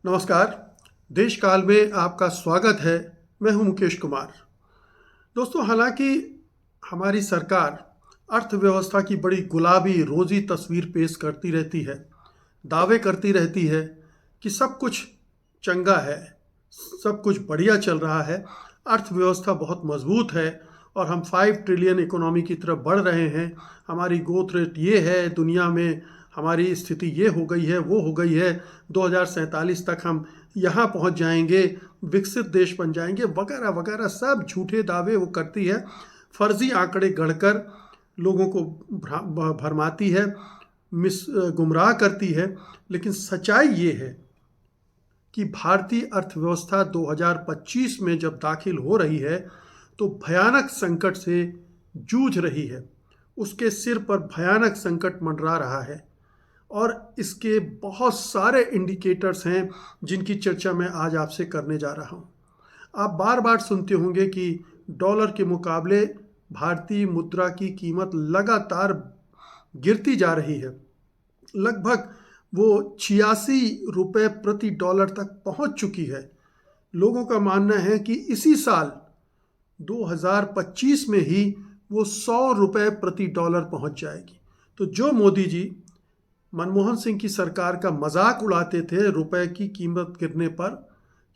नमस्कार। देश काल में आपका स्वागत है। मैं हूं मुकेश कुमार। दोस्तों, हालांकि हमारी सरकार अर्थव्यवस्था की बड़ी गुलाबी रोजी तस्वीर पेश करती रहती है, दावे करती रहती है कि सब कुछ चंगा है, सब कुछ बढ़िया चल रहा है, अर्थव्यवस्था बहुत मजबूत है और हम 5 ट्रिलियन इकोनॉमी की तरफ बढ़ रहे हैं, हमारी ग्रोथ रेट ये है, दुनिया में हमारी स्थिति ये हो गई है, वो हो गई है, 2047 तक हम यहाँ पहुँच जाएंगे, विकसित देश बन जाएंगे, वगैरह वगैरह सब झूठे दावे वो करती है। फर्जी आंकड़े गढ़कर लोगों को भरमाती है, गुमराह करती है। लेकिन सच्चाई ये है कि भारतीय अर्थव्यवस्था 2025 में जब दाखिल हो रही है तो भयानक संकट से जूझ रही है। उसके सिर पर भयानक संकट मंडरा रहा है और इसके बहुत सारे इंडिकेटर्स हैं जिनकी चर्चा मैं आज आपसे करने जा रहा हूँ। आप बार बार सुनते होंगे कि डॉलर के मुकाबले भारतीय मुद्रा की कीमत लगातार गिरती जा रही है। लगभग वो 86 रुपये प्रति डॉलर तक पहुंच चुकी है। लोगों का मानना है कि इसी साल 2025 में ही वो 100 रुपये प्रति डॉलर पहुंच जाएगी। तो जो मोदी जी मनमोहन सिंह की सरकार का मजाक उड़ाते थे रुपए की कीमत गिरने पर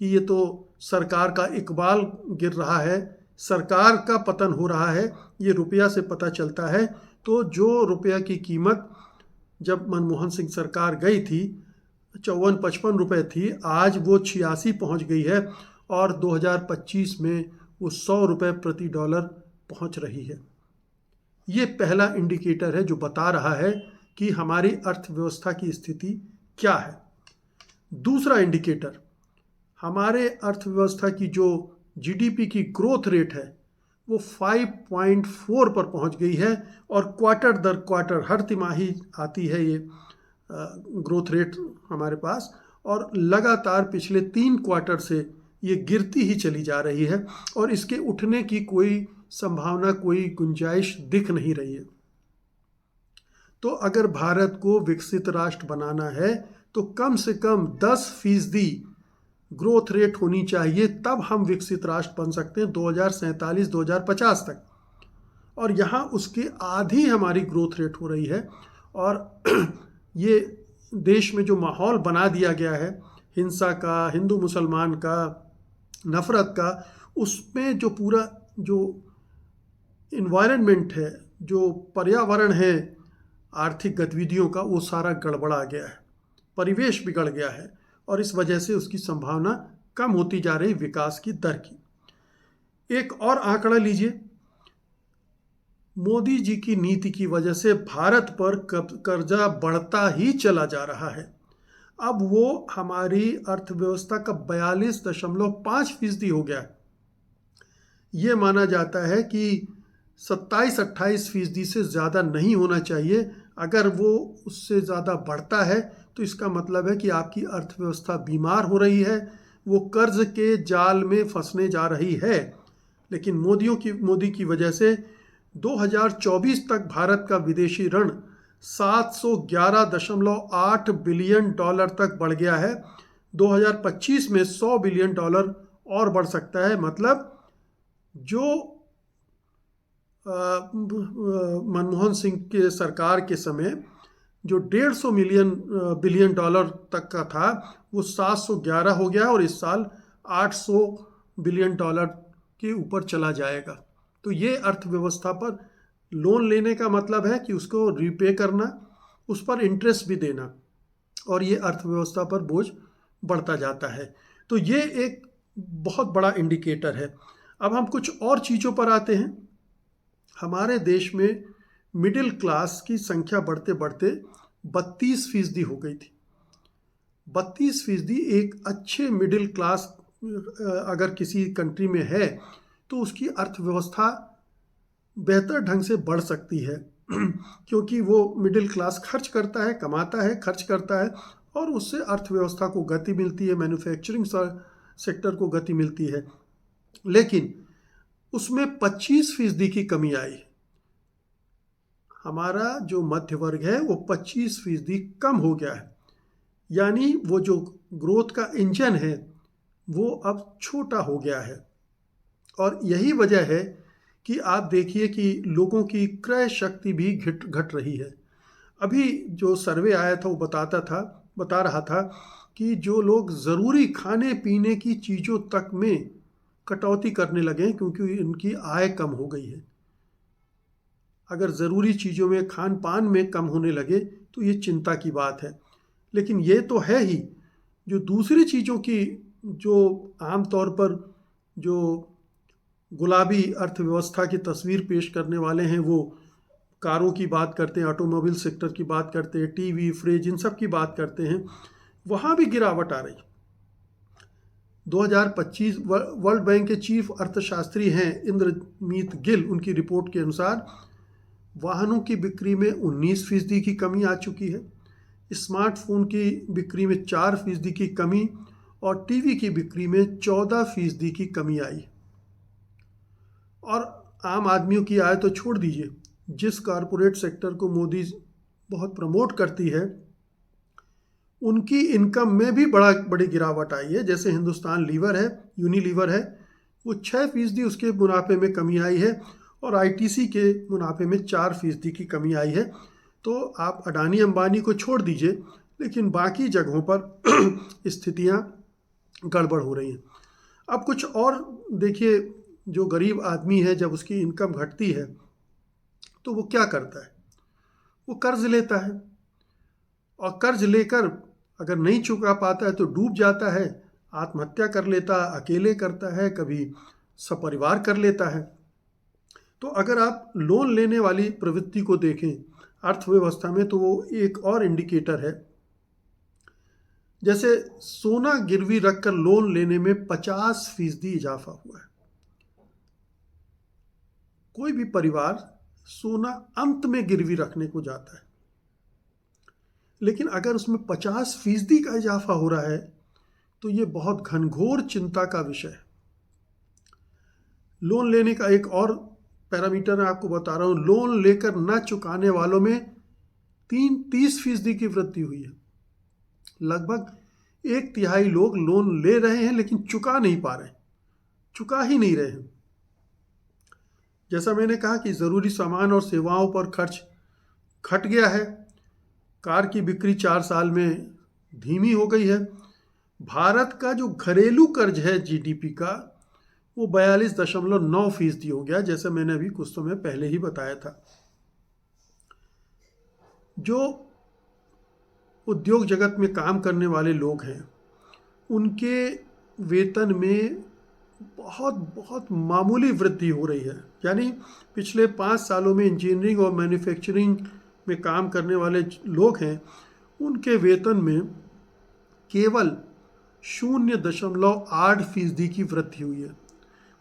कि ये तो सरकार का इकबाल गिर रहा है, सरकार का पतन हो रहा है, ये रुपया से पता चलता है। तो जो रुपया की कीमत जब मनमोहन सिंह सरकार गई थी 54-55 रुपये थी, आज वो 86 पहुंच गई है और 2025 में वो 100 रुपये प्रति डॉलर पहुंच रही है। ये पहला इंडिकेटर है जो बता रहा है कि हमारी अर्थव्यवस्था की स्थिति क्या है। दूसरा इंडिकेटर, हमारे अर्थव्यवस्था की जो जीडीपी की ग्रोथ रेट है वो 5.4 पर पहुंच गई है और क्वार्टर दर क्वार्टर हर तिमाही आती है ये ग्रोथ रेट हमारे पास, और लगातार पिछले 3 क्वार्टर से ये गिरती ही चली जा रही है और इसके उठने की कोई संभावना, कोई गुंजाइश दिख नहीं रही है। तो अगर भारत को विकसित राष्ट्र बनाना है तो कम से कम 10% ग्रोथ रेट होनी चाहिए, तब हम विकसित राष्ट्र बन सकते हैं 2047-2050 तक। और यहाँ उसके आधी हमारी ग्रोथ रेट हो रही है। और ये देश में जो माहौल बना दिया गया है हिंसा का, हिंदू मुसलमान का, नफ़रत का, उसमें जो पूरा जो इन्वायरमेंट है, जो पर्यावरण है आर्थिक गतिविधियों का, वो सारा गड़बड़ा गया है, परिवेश बिगड़ गया है और इस वजह से उसकी संभावना कम होती जा रही विकास की दर की। एक और आंकड़ा लीजिए, मोदी जी की नीति की वजह से भारत पर कर्जा बढ़ता ही चला जा रहा है। अब वो हमारी अर्थव्यवस्था का 42.5% हो गया है। ये माना जाता है कि 27-28% से ज़्यादा नहीं होना चाहिए। अगर वो उससे ज़्यादा बढ़ता है तो इसका मतलब है कि आपकी अर्थव्यवस्था बीमार हो रही है, वो कर्ज के जाल में फंसने जा रही है। लेकिन मोदी की वजह से 2024 तक भारत का विदेशी ऋण 711.8 बिलियन डॉलर तक बढ़ गया है। 2025 में 100 बिलियन डॉलर और बढ़ सकता है। मतलब जो मनमोहन सिंह के सरकार के समय जो 150 बिलियन डॉलर तक का था वो 711 हो गया और इस साल 800 बिलियन डॉलर के ऊपर चला जाएगा। तो ये अर्थव्यवस्था पर लोन लेने का मतलब है कि उसको रीपे करना, उस पर इंटरेस्ट भी देना, और ये अर्थव्यवस्था पर बोझ बढ़ता जाता है। तो ये एक बहुत बड़ा इंडिकेटर है। अब हम कुछ और चीज़ों पर आते हैं। हमारे देश में मिडिल क्लास की संख्या बढ़ते बढ़ते 32% हो गई थी। 32% एक अच्छे मिडिल क्लास अगर किसी कंट्री में है तो उसकी अर्थव्यवस्था बेहतर ढंग से बढ़ सकती है क्योंकि वो मिडिल क्लास खर्च करता है, कमाता है, खर्च करता है और उससे अर्थव्यवस्था को गति मिलती है, मैन्युफैक्चरिंग सेक्टर को गति मिलती है। लेकिन उसमें 25% की कमी आई। हमारा जो मध्य वर्ग है वो 25% कम हो गया है। यानी वो जो ग्रोथ का इंजन है वो अब छोटा हो गया है। और यही वजह है कि आप देखिए कि लोगों की क्रय शक्ति भी घट रही है। अभी जो सर्वे आया था वो बता रहा था कि जो लोग ज़रूरी खाने पीने की चीज़ों तक में कटौती करने लगे हैं क्योंकि इनकी आय कम हो गई है। अगर ज़रूरी चीज़ों में खान पान में कम होने लगे तो ये चिंता की बात है। लेकिन ये तो है ही, जो दूसरी चीज़ों की जो आम तौर पर जो गुलाबी अर्थव्यवस्था की तस्वीर पेश करने वाले हैं वो कारों की बात करते हैं, ऑटोमोबाइल सेक्टर की बात करते हैं, टीवी फ्रिज इन सब की बात करते हैं, वहाँ भी गिरावट आ रही। 2025 वर्ल्ड बैंक के चीफ अर्थशास्त्री हैं इंद्रमीत गिल, उनकी रिपोर्ट के अनुसार वाहनों की बिक्री में 19% की कमी आ चुकी है, स्मार्टफोन की बिक्री में 4% की कमी और टीवी की बिक्री में 14% की कमी आई। और आम आदमियों की आय तो छोड़ दीजिए, जिस कारपोरेट सेक्टर को मोदी बहुत प्रमोट करती है उनकी इनकम में भी बड़ी गिरावट आई है। जैसे हिंदुस्तान लीवर है, यूनिलीवर है, वो 6% उसके मुनाफे में कमी आई है और आईटीसी के मुनाफे में 4% की कमी आई है। तो आप अडानी अंबानी को छोड़ दीजिए, लेकिन बाकी जगहों पर स्थितियां गड़बड़ हो रही हैं। अब कुछ और देखिए, जो गरीब आदमी है जब उसकी इनकम घटती है तो वो क्या करता है, वो कर्ज लेता है और कर्ज लेकर अगर नहीं चुका पाता है तो डूब जाता है, आत्महत्या कर लेता है, अकेले करता है, कभी सपरिवार कर लेता है। तो अगर आप लोन लेने वाली प्रवृत्ति को देखें अर्थव्यवस्था में तो वो एक और इंडिकेटर है। जैसे सोना गिरवी रखकर लोन लेने में 50% इजाफा हुआ है। कोई भी परिवार सोना अंत में गिरवी रखने को जाता है, लेकिन अगर उसमें 50% का इजाफा हो रहा है तो ये बहुत घनघोर चिंता का विषय है। लोन लेने का एक और पैरामीटर मैं आपको बता रहा हूँ, लोन लेकर न चुकाने वालों में 30% की वृद्धि हुई है। लगभग 1/3 लोग लोन ले रहे हैं लेकिन चुका नहीं पा रहे, चुका ही नहीं रहे हैं। जैसा मैंने कहा कि ज़रूरी सामान और सेवाओं पर खर्च घट गया है, कार की बिक्री 4 साल में धीमी हो गई है। भारत का जो घरेलू कर्ज है जीडीपी का वो 42.9% हो गया, जैसे मैंने अभी कुछ समय पहले ही बताया था। जो उद्योग जगत में काम करने वाले लोग हैं उनके वेतन में बहुत बहुत मामूली वृद्धि हो रही है। यानी पिछले 5 सालों में इंजीनियरिंग और मैन्युफैक्चरिंग में काम करने वाले लोग हैं उनके वेतन में केवल 0.8% की वृद्धि हुई है।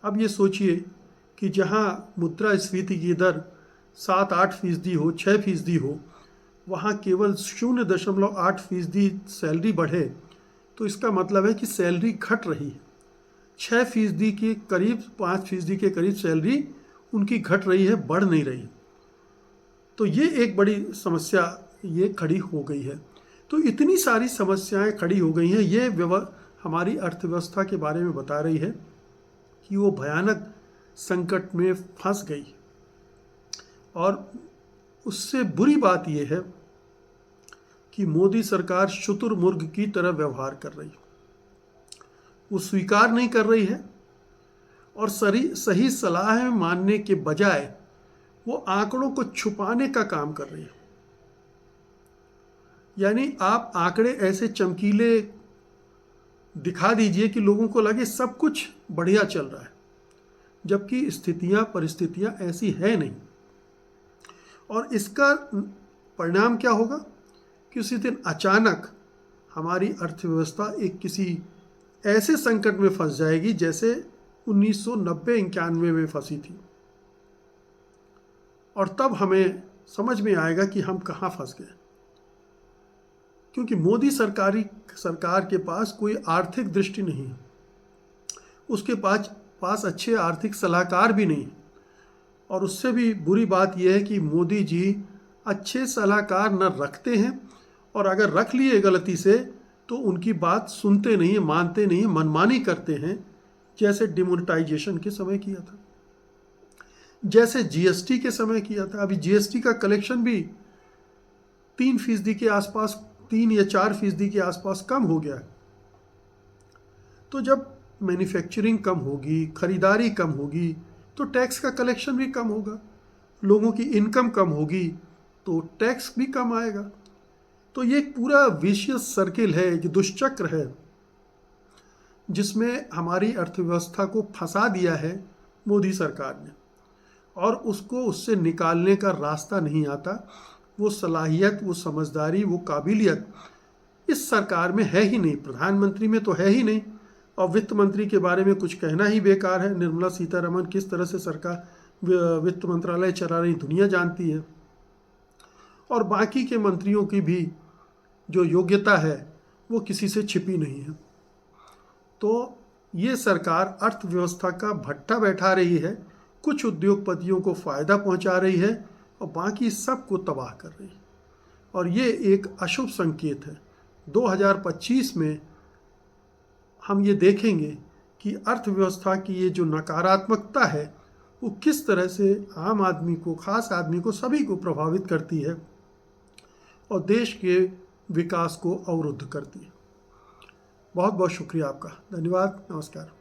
अब ये सोचिए कि जहाँ मुद्रास्फीति की दर 7-8% हो, 6% हो, वहाँ केवल 0.8% सैलरी बढ़े तो इसका मतलब है कि सैलरी घट रही है। 6% के करीब, 5% के करीब सैलरी उनकी घट रही है, बढ़ नहीं रही। तो ये एक बड़ी समस्या ये खड़ी हो गई है। तो इतनी सारी समस्याएं खड़ी हो गई हैं, ये हमारी अर्थव्यवस्था के बारे में बता रही है कि वो भयानक संकट में फंस गई। और उससे बुरी बात यह है कि मोदी सरकार शुतुरमुर्ग की तरह व्यवहार कर रही है। वो स्वीकार नहीं कर रही है और सही सलाह मानने के बजाय वो आंकड़ों को छुपाने का काम कर रही है। यानी आप आंकड़े ऐसे चमकीले दिखा दीजिए कि लोगों को लगे सब कुछ बढ़िया चल रहा है, जबकि परिस्थितियां ऐसी है नहीं। और इसका परिणाम क्या होगा कि उसी दिन अचानक हमारी अर्थव्यवस्था एक किसी ऐसे संकट में फंस जाएगी जैसे 1990-91 में फंसी थी। और तब हमें समझ में आएगा कि हम कहाँ फंस गए, क्योंकि मोदी सरकार के पास कोई आर्थिक दृष्टि नहीं है, उसके पास अच्छे आर्थिक सलाहकार भी नहीं है। और उससे भी बुरी बात यह है कि मोदी जी अच्छे सलाहकार न रखते हैं और अगर रख लिए गलती से तो उनकी बात सुनते नहीं, मानते नहीं, मनमानी करते हैं, जैसे डिमोनेटाइजेशन के समय किया था, जैसे जीएसटी के समय किया था। अभी जीएसटी का कलेक्शन भी 3% के आसपास, 3 या 4% के आसपास कम हो गया है। तो जब मैन्युफैक्चरिंग कम होगी, खरीदारी कम होगी, तो टैक्स का कलेक्शन भी कम होगा, लोगों की इनकम कम होगी तो टैक्स भी कम आएगा। तो ये एक पूरा विशियस सर्किल है, जो दुष्चक्र है, जिसमें हमारी अर्थव्यवस्था को फंसा दिया है मोदी सरकार ने, और उसको उससे निकालने का रास्ता नहीं आता। वो सलाहियत, वो समझदारी, वो काबिलियत इस सरकार में है ही नहीं, प्रधानमंत्री में तो है ही नहीं, और वित्त मंत्री के बारे में कुछ कहना ही बेकार है। निर्मला सीतारमण किस तरह से सरकार वित्त मंत्रालय चला रही दुनिया जानती है, और बाकी के मंत्रियों की भी जो योग्यता है वो किसी से छिपी नहीं है। तो ये सरकार अर्थव्यवस्था का भट्टा बैठा रही है, कुछ उद्योगपतियों को फ़ायदा पहुंचा रही है और बाकी सबको तबाह कर रही है, और ये एक अशुभ संकेत है। 2025 में हम ये देखेंगे कि अर्थव्यवस्था की ये जो नकारात्मकता है वो किस तरह से आम आदमी को, खास आदमी को, सभी को प्रभावित करती है और देश के विकास को अवरुद्ध करती है। बहुत बहुत शुक्रिया आपका, धन्यवाद, नमस्कार।